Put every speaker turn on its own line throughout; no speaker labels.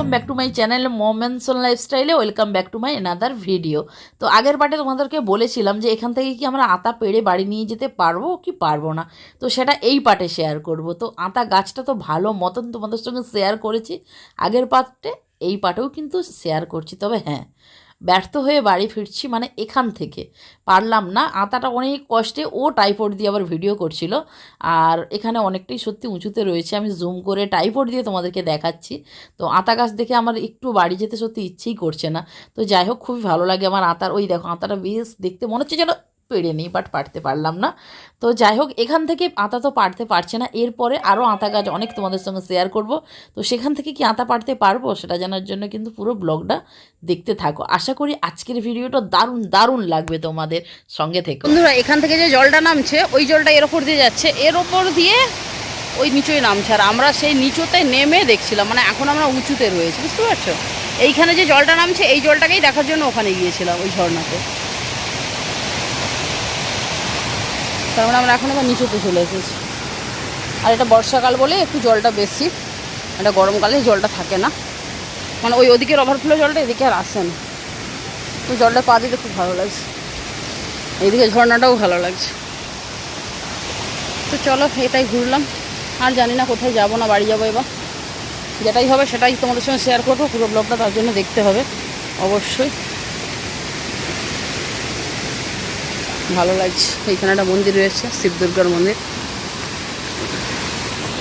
Welcome back to my channel moments লাইফস্টাইলে। Welcome back to my another video. তো আগের পার্টে তোমাদেরকে বলেছিলাম যে এখান থেকে কি আমরা আতা পেড়ে বাড়ি নিয়ে যেতে পারবো কি পারবো না, তো সেটা এই পার্টে শেয়ার করব। তো আতা গাছটা তো ভালো মতন তোমাদের সঙ্গে শেয়ার করেছি আগের পার্টে, এই পার্টেও কিন্তু শেয়ার করছি। তবে হ্যাঁ, ব্যর্থ হয়ে বাড়ি ফিরছি, মানে এখান থেকে পারলাম না। আতাটা অনেক কষ্টে, ও টাইপড দিয়ে আবার ভিডিও করছিল, আর এখানে অনেকটাই সত্যি উঁচুতে রয়েছে। আমি জুম করে টাইপড দিয়ে তোমাদেরকে দেখাচ্ছি। তো আতা গাছ দেখে আমার একটু বাড়ি যেতে সত্যি ইচ্ছেই করছে না। তো যাই হোক, খুবই ভালো লাগে আমার আতার। ওই দেখো আতাটা বেশ দেখতে মনে হচ্ছে যেন পেড়ে নিই, বাট পারতে পারলাম না। তো যাই হোক, এখান থেকে আতা তো পারতে পারছে না, এরপরে আরও আতা গাছ অনেক তোমাদের সঙ্গে শেয়ার করব। তো সেখান থেকে কি আতা পারতে পারবো সেটা জানার জন্য কিন্তু পুরো ব্লগটা দেখতে থাকো। আশা করি আজকের ভিডিওটা দারুণ দারুণ লাগবে তোমাদের, সঙ্গে থেকে। বন্ধুরা, এখান থেকে যে জলটা নামছে ওই জলটা এর ওপর দিয়ে যাচ্ছে, এর ওপর দিয়ে ওই নিচুই নামছে, আর আমরা সেই নিচুতে নেমে দেখছিলাম। মানে এখন আমরা উঁচুতে রয়েছি, বুঝতে পারছো? এইখানে যে জলটা নামছে এই জলটাকেই দেখার জন্য ওখানে গিয়েছিলাম, ওই ঝর্ণাতে। তার মানে আমরা এখন আবার নিচুতে চলে এসেছি। আর এটা বর্ষাকাল বলে একটু জলটা বেশি, এটা গরমকালে জলটা থাকে না। মানে ওই ওদিকের ওভারফ্লো জলটা এদিকে আর আসে না। তো জলটা পা দিতে খুব ভালো লাগছে, এইদিকে ঝর্ণাটাও ভালো লাগছে। তো চলো, এটাই ঘুরলাম, আর জানি না কোথায় যাবো না বাড়ি যাবো। এবার যেটাই হবে সেটাই তোমাদের সঙ্গে শেয়ার করবো, পুরো ব্লগটা তার জন্য দেখতে হবে অবশ্যই। ভালো লাগছে, এইখানে একটা মন্দির রয়েছে, শিব দুর্গার মন্দির।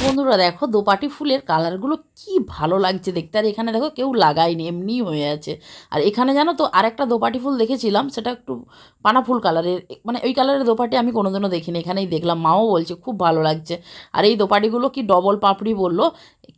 বন্ধুরা দেখো, দোপাটি ফুলের কালারগুলো কি ভালো লাগছে দেখতে। আর এখানে দেখো কেউ লাগায়নি, এমনিই হয়ে আছে। আর এখানে জানো তো আরেকটা দোপাটি ফুল দেখেছিলাম, সেটা একটু পানা ফুল কালারের, মানে ওই কালারের দোপাটি আমি কোনোদিনও দেখিনি, এখানেই দেখলাম। মাও বলছে খুব ভালো লাগছে। আর এই দোপাটিগুলো কি ডবল পাপড়ি বললো,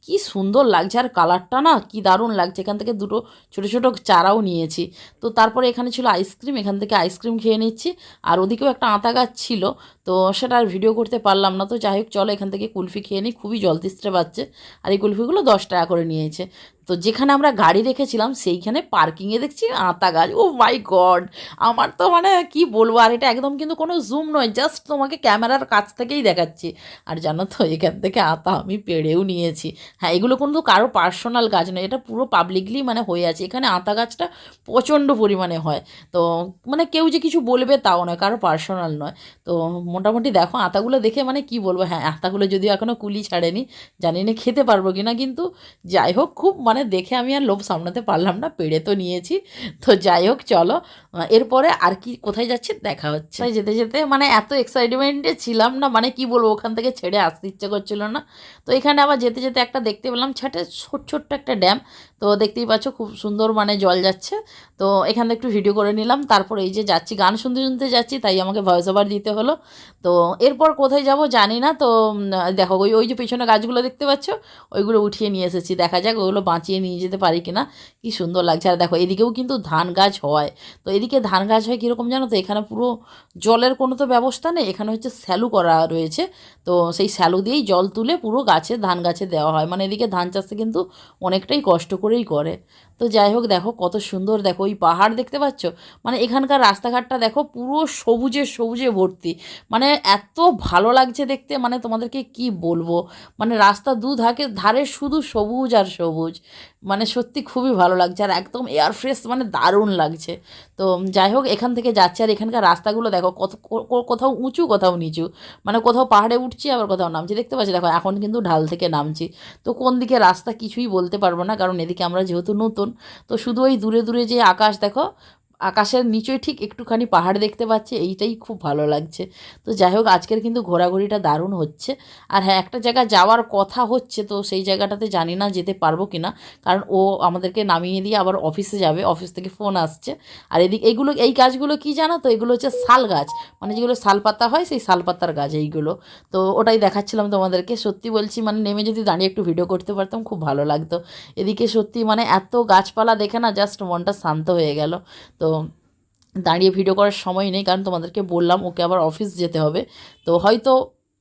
কি সুন্দর লাগছে, আর কালারটা না কি দারুণ লাগছে। এখান থেকে দুটো ছোটো ছোটো চারাও নিয়েছি। তো তারপরে এখানে ছিল আইসক্রিম, এখান থেকে আইসক্রিম খেয়ে নিচ্ছি। আর ওদিকেও একটা আতা গাছ ছিল, তো সেটা আর ভিডিও করতে পারলাম না। তো যাই হোক, চলো এখান থেকে কুলফি খেয়ে নিই, খুবই জল তেষ্টা পাচ্ছে। আর এই কুলফিগুলো 10 টাকা করে নিয়েছে। তো যেখানে আমরা গাড়ি রেখেছিলাম সেইখানে পার্কিংয়ে দেখছি আতা গাছ। ও মাই গড, আমার তো মানে কি বলবো। আর এটা একদম কিন্তু কোনো জুম নয়, জাস্ট তোমাকে ক্যামেরার কাছ থেকেই দেখাচ্ছি। আর জানো তো, এখান থেকে আতা আমি পেড়েও নিয়েছি। হ্যাঁ, এগুলো কিন্তু কারো পার্সোনাল গাছ নয়, এটা পুরো পাবলিকলি মানে হয়ে আছে। এখানে আতা গাছটা প্রচণ্ড পরিমাণে হয়। তো মানে কেউ যে কিছু বলবে তাও নয়, কারো পার্সোনাল নয়। তো মোটামুটি দেখো আতাগুলো দেখে মানে কি বলবো। হ্যাঁ, আতাগুলো যদিও এখনও কুলি ছাড়েনি, জানি না খেতে পারবো কি না, কিন্তু যাই হোক, খুব মানে দেখে আমি আর লোভ সামলাতে পারলাম না, পেড়ে তো নিয়েছি। তো যাই হোক, চলো এরপরে আর কি কোথায় যাচ্ছে দেখা হচ্ছে। তাই যেতে যেতে মানে এত এক্সাইটমেন্টে ছিলাম না, মানে কি বলবো, ওখান থেকে ছেড়ে আসতে ইচ্ছে করছিল না। তো এখানে আবার যেতে যেতে একটা দেখতে পেলাম ছাটে ছোট্ট একটা ড্যাম। তো দেখতেই পাচ্ছ খুব সুন্দর মানে জল যাচ্ছে। তো এখানে একটু ভিডিও করে নিলাম, তারপর এই যে যাচ্ছি, গান শুনতে শুনতে যাচ্ছি, তাই আমাকে ভয়েস ওভার দিতে হলো। তো এরপর কোথায় যাব জানি না। তো দেখো ওই ওই যে পিছনে গাছগুলো দেখতে পাচ্ছ, ওইগুলো উঠিয়ে নিয়ে এসেছি, দেখা যাক ওগুলো বাঁচিয়ে নিয়ে যেতে পারি কিনা। কি সুন্দর লাগছে। আর দেখো এদিকেও কিন্তু ধান গাছ হয়। তো এদিকে ধান গাছ হয় কীরকম জানো তো, এখানে পুরো জলের কোনো তো ব্যবস্থা নেই, এখানে হচ্ছে স্যালু করা রয়েছে। তো সেই স্যালু দিয়েই জল তুলে পুরো গাছে, ধান গাছে দেওয়া হয়। মানে এদিকে ধান চাষে কিন্তু অনেকটাই কষ্ট করেই করে। তো যাই হোক, দেখো কত সুন্দর, দেখো ওই পাহাড় দেখতে পাচ্ছ। মানে এখানকার রাস্তাঘাটটা দেখো পুরো সবুজে সবুজে ভর্তি, মানে এত ভালো লাগছে দেখতে, মানে তোমাদেরকে কি বলবো। মানে রাস্তা ধারে শুধু সবুজ আর সবুজ, মানে সত্যি খুবই ভালো লাগছে। আর একদম এয়ার ফ্রেশ, মানে দারুণ লাগছে। তো যাই হোক, এখান থেকে যাচ্ছে। আর এখানকার রাস্তাগুলো দেখো কত, কোথাও উঁচু কোথাও নিচু, মানে কোথাও পাহাড়ে উঠছি আবার কোথাও নামছি, দেখতে পাচ্ছি। দেখো এখন কিন্তু ঢাল থেকে নামছি। তো কোন দিকে রাস্তা কিছুই বলতে পারবো না, কারণ এদিকে আমরা যেহেতু নতুন। তো শুধু ওই দূরে দূরে যে আকাশ দেখো, আকাশের নিচেই ঠিক একটুখানি পাহাড় দেখতে পাচ্ছি, এইটাই খুব ভালো লাগছে। তো যাই হোক, আজকের কিন্তু ঘোরাঘুরিটা দারুণ হচ্ছে। আর হ্যাঁ, একটা জায়গা যাওয়ার কথা হচ্ছে, তো সেই জায়গাটাতে জানি না যেতে পারবো কি না, কারণ ও আমাদেরকে নামিয়ে দিয়ে আবার অফিসে যাবে, অফিস থেকে ফোন আসছে। আর এই গাছগুলো কি জানো তো, এগুলো হচ্ছে শাল গাছ, মানে যেগুলো শাল পাতা হয় সেই শাল পাতার গাছ এইগুলো। তো ওটাই দেখাচ্ছিলাম তোমাদেরকে। সত্যি বলছি, মানে নেমে যদি দাঁড়িয়ে একটু ভিডিও করতে পারতাম খুব ভালো লাগতো। এদিকে সত্যি মানে এত গাছপালা দেখে না জাস্ট মনটা শান্ত হয়ে গেল। তো দাঁড়িয়ে ভিডিও করার সময় নেই, কারণ তোমাদেরকে বললাম ওকে আবার অফিস যেতে হবে। তো হয়তো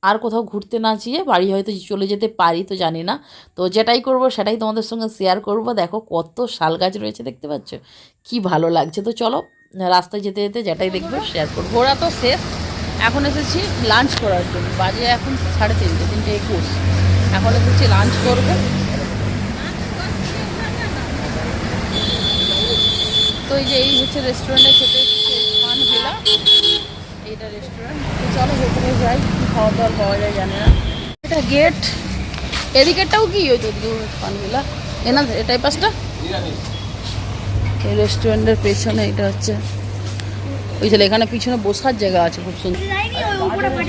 আর কোথাও ঘুরতে না যেয়ে বাড়ি হয়তো চলে যেতে পারি, তো জানি না। তো যেটাই করব সেটাই তোমাদের সঙ্গে শেয়ার করব। দেখো কত শাল গাছ রয়েছে দেখতে পাচ্ছ, কি ভালো লাগছে। তো চলো, রাস্তায় যেতে যেতে যেটাই দেখবো শেয়ার করবো। ঘোরা তো শেষ, এখন এসেছি লাঞ্চ করার জন্য। বাজে এখন 3:30, 3:21। এখন এসেছি লাঞ্চ করবো। তো এই যে এই হচ্ছে রেস্টুরেন্টে খেতে ফান ভিলা, এইটা রেস্টুরেন্ট। তো চলো ভেতরে যাই, কি খাওয়া দাওয়ার পাওয়া যায় জানি না। এটা গেট, এদিকেরটাও কি ওই তো ফান ভিলা এনা এটাই পাশটা। এই রেস্টুরেন্টের পেছনে এটা হচ্ছে ওই ছেলে, এখানে পিছনে বসার জায়গা আছে খুব সুন্দর।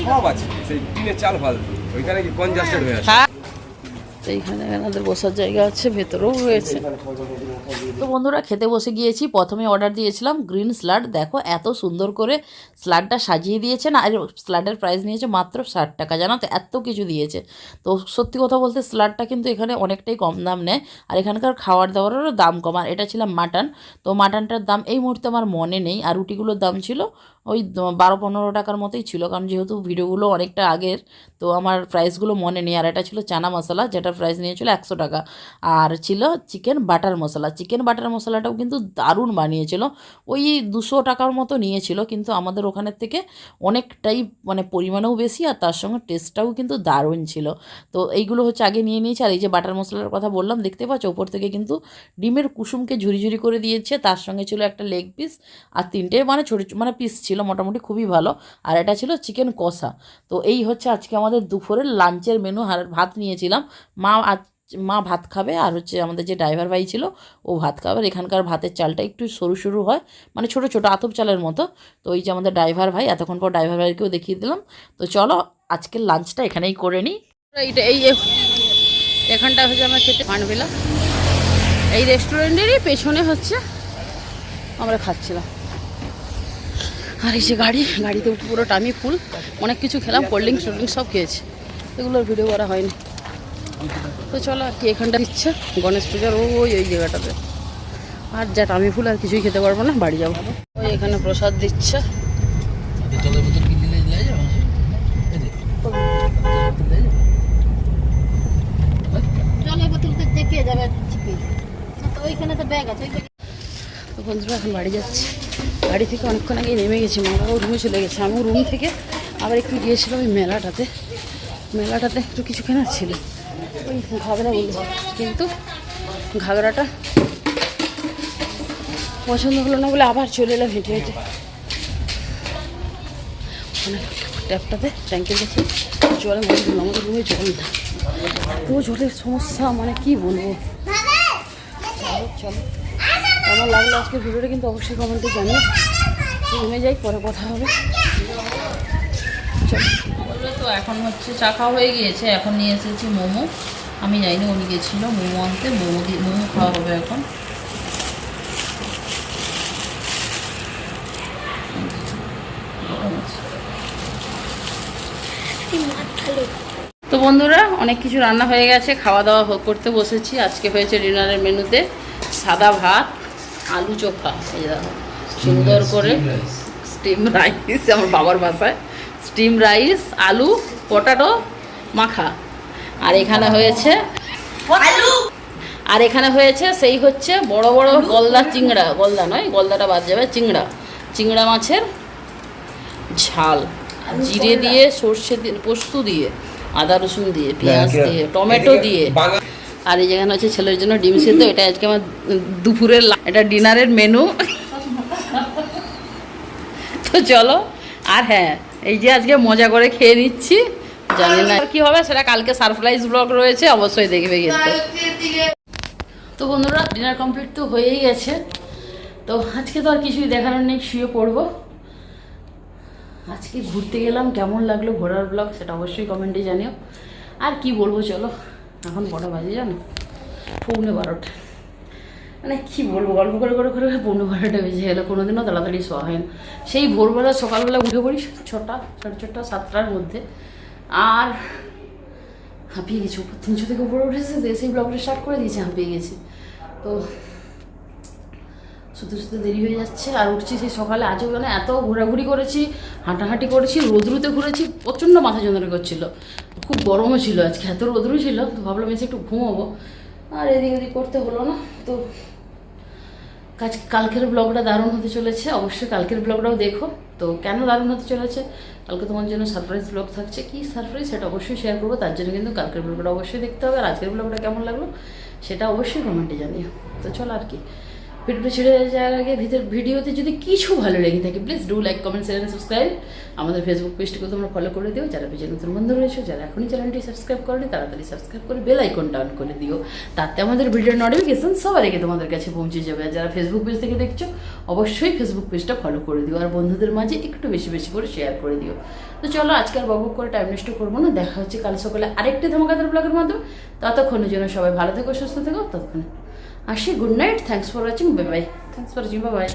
সব আছে, সেই টিনের চাল ফাল ওইখানে কি কনজাস্টেড হয়ে আছে।
তো এইখানে এনাদের বসার জায়গা আছে, ভেতরেও রয়েছে। তো বন্ধুরা খেতে বসে গিয়েছি। প্রথমে অর্ডার দিয়েছিলাম গ্রিন স্যালাড। দেখো এত সুন্দর করে স্যালাডটা সাজিয়ে দিয়েছে না, আর স্যালাডের প্রাইস নিয়েছে মাত্র 60 টাকা, জানো তো এত কিছু দিয়েছে। তো সত্যি কথা বলতে স্যালাডটা কিন্তু এখানে অনেকটাই কম দাম নেয়, আর এখানকার খাওয়ার দাওয়ারেরও দাম কম। আর এটা ছিল মাটন, তো মাটনটার দাম এই মুহূর্তে আমার মনে নেই। আর রুটিগুলোর দাম ছিল ওই 12-15 টাকার মতোই ছিল, কারণ যেহেতু ভিডিওগুলো অনেকটা আগের, তো আমার প্রাইসগুলো মনে নেই। আর এটা ছিল চানা মশলা, যেটার প্রাইস নিয়েছিল 100 টাকা। আর ছিল চিকেন বাটার মশলা, চিকেন বাটার মশলাটাও কিন্তু দারুণ বানিয়েছিল। ওই 200 টাকার মতো নিয়েছিল, কিন্তু আমাদের ওখানের থেকে অনেকটাই মানে পরিমাণেও বেশি, আর তার সঙ্গে টেস্টটাও কিন্তু দারুণ ছিল। তো এইগুলো হচ্ছে আগে নিয়ে নিয়েছি। আর এই যে বাটার মশলার কথা বললাম, দেখতে পাচ্ছ ওপর থেকে কিন্তু ডিমের কুসুমকে ঝুরি ঝুরি করে দিয়েছে। তার সঙ্গে ছিল একটা লেগ পিস, আর 3টে মানে ছোটো মানে পিস ছিল, মোটামুটি খুবই ভালো। আর এটা ছিল চিকেন কষা। তো এই হচ্ছে আজকে আমাদের দুপুরের লাঞ্চের মেনু। আর ভাত নিয়েছিলাম, মা ভাত খাবে, আর হচ্ছে আমাদের যে ড্রাইভার ভাই ছিল ও ভাত খাবে। আর এখানকার ভাতের চালটা একটু সরু সরু হয়, মানে ছোটো ছোটো আতপ চালের মতো। তো এই যে আমাদের ড্রাইভার ভাই, এতক্ষণ পর ড্রাইভার ভাইকেও দেখিয়ে দিলাম। তো চলো আজকের লাঞ্চটা এখানেই করে নিই। এইটা এখানটা হচ্ছে আমরা খেতে ফানভিলা, এই রেস্টুরেন্টেরই পেছনে হচ্ছে আমরা খাচ্ছিলাম। আর এই যে গাড়িতে পুরো টামি ফুল, অনেক কিছু খেলাম, কোল্ড ড্রিঙ্কস সব খেয়েছি, এগুলোর ভিডিও করা হয়নি। তো চলো আর কি, এখানটা দিচ্ছে গণেশ পূজার ওই জায়গাটাতে। আর যা টামি ফুল, আর কিছুই খেতে পারবো না, বাড়ি যাবো। ওই এখানে প্রসাদ দিচ্ছে। তো বন্ধুরা এখন বাড়ি যাচ্ছি। বাড়ি থেকে অনেকক্ষণ আগে নেমে গেছি, মা বাবাও রুমে চলে গেছে। আমিও রুম থেকে আবার একটু গিয়েছিলাম ওই মেলাটাতে একটু কিছু কেনার ছিল, ওই ঘাগরা বলি, কিন্তু ঘাগরাটা পছন্দ হলো না বলে আবার চলে এলাম হেঁটে হেঁটে। মানে ট্যাপটাতে ট্যাঙ্কের কাছে জলে মনে হলো, আমাদের রুমে জল না, ও জলের সমস্যা, মানে কি বলবো। চলো কেমন লাগলো আজকের ভিডিওটা কিন্তু অবশ্যই কমেন্টে জানিয়ে। রুমে যাই, পরে কথা হবে। চলো বলবে তো এখন হচ্ছে চা খাওয়া হয়ে গিয়েছে, এখন নিয়ে এসেছি মোমো। আমি যাইনি, উনি গেছিলো মোমো আনতে, মোমো খাওয়া হবে এখন। তো বন্ধুরা অনেক কিছু রান্না হয়ে গেছে, খাওয়া দাওয়া করতে বসেছি। আজকে হয়েছে ডিনারের মেনুতে সাদা ভাত, আলু চোখা, এই দেখো সুন্দর করে স্টিম রাইস, আমার বাবার বাসায় স্টিম রাইস, আলু পটাটো মাখা। আর এখানে হয়েছে সেই হচ্ছে বড় বড় গলদা চিংড়া, গলদা নয়, গলদাটা বাদ যাবে, চিংড়া মাছের ঝাল, জিরে দিয়ে, সর্ষে দিয়ে, পোস্ত দিয়ে, আদা রসুন দিয়ে, পেঁয়াজ দিয়ে, টমেটো দিয়ে। আর এই যেখানে হচ্ছে ছেলের জন্য ডিম সিদ্ধ। এটা আজকে আমার দুপুরের, এটা ডিনারের মেনু। তো চলো, আর হ্যাঁ এই যে আজকে মজা করে খেয়ে নিচ্ছি, জানি না কি হবে সেটা কালকে সারপ্রাইজ ব্লগ রয়েছে, অবশ্যই দেখবে কিন্তু। তো বন্ধুরা ডিনার কমপ্লিট তো হয়েই গেছে। তো আজকে তো আর কিছুই দেখানোর নেই, শুয়ে পড়বো। আজকে ঘুরতে গেলাম, কেমন লাগলো ঘোরার ব্লগ সেটা অবশ্যই কমেন্টে জানিও। আর কি বলবো, চলো এখন কটা বাজে জানো, 12:45। মানে কী বলবো, গল্প করে 12:45 বেজে গেলো। কোনোদিনও তাড়াতাড়ি শোয়া হয় না, সেই ভোরবেলা সকালবেলা উঠে পড়ি 6টা, 6:30, 7টার মধ্যে। আর হাঁপিয়ে গেছি, 300 থেকে উপরে উঠেছে, তো এসেই ব্লগটা স্টার্ট করে দিয়েছে, হাঁপিয়ে গেছি। তো শুতে দেরি হয়ে যাচ্ছে। আর উঠছি সেই সকালে, আজও মানে এত ঘোরাঘুরি করেছি, হাঁটাহাঁটি করেছি, রোদ্রুতে ঘুরেছি, প্রচণ্ড মাথা যন্ত্রণা করছিল, খুব গরমও ছিল আজকে, এত রোদ্রু ছিল। তো ভাবলাম এসে একটু ঘুমোবো, আর এদিক ওদিক করতে হলো না। তো কালকের ব্লগটা দারুণ হতে চলেছে, অবশ্যই কালকের ব্লগটাও দেখো। তো কেন দারুণ হতে চলেছে, কালকে তোমার জন্য সারপ্রাইজ ব্লগ থাকছে। কি সারপ্রাইজ সেটা অবশ্যই শেয়ার করবো, তার জন্য কিন্তু কালকের ব্লগটা অবশ্যই দেখতে হবে। আর আজকের ব্লগটা কেমন লাগলো সেটা অবশ্যই কমেন্টে জানিও। তো চলো আর কি, ভিডিওটা ছেড়ে যাওয়ার আগে ভিডিওতে যদি কিছু ভালো লেগে থাকে please do like comment share and subscribe. আমাদের ফেসবুক পেজটিকে তোমরা ফলো করে দিও, যারা পেজে নতুন বন্ধু রয়েছে, যারা এখনই চ্যানেলটি সাবস্ক্রাইব করেনি তাড়াতাড়ি সাবস্ক্রাইব করে বেল আইকনটা অন করে দিও, তাতে আমাদের ভিডিওর নোটিফিকেশন সবার আগে তোমাদের কাছে পৌঁছে যাবে। আর যারা ফেসবুক পেজ থেকে দেখছো অবশ্যই ফেসবুক পেজটা ফলো করে দিও, আর বন্ধুদের মাঝে একটু বেশি বেশি করে শেয়ার করে দিও। তো চলো আজকাল বক করে টাইম নষ্ট করবো না, দেখা হচ্ছে কাল সকালে আরেকটি ধামাকাদার ব্লগের মাধ্যমে। ততক্ষণের জন্য সবাই ভালো থেকো, সুস্থ থেকো। ততক্ষণ আসি, good night, thanks for watching, bye bye. Thanks for watching, bye bye.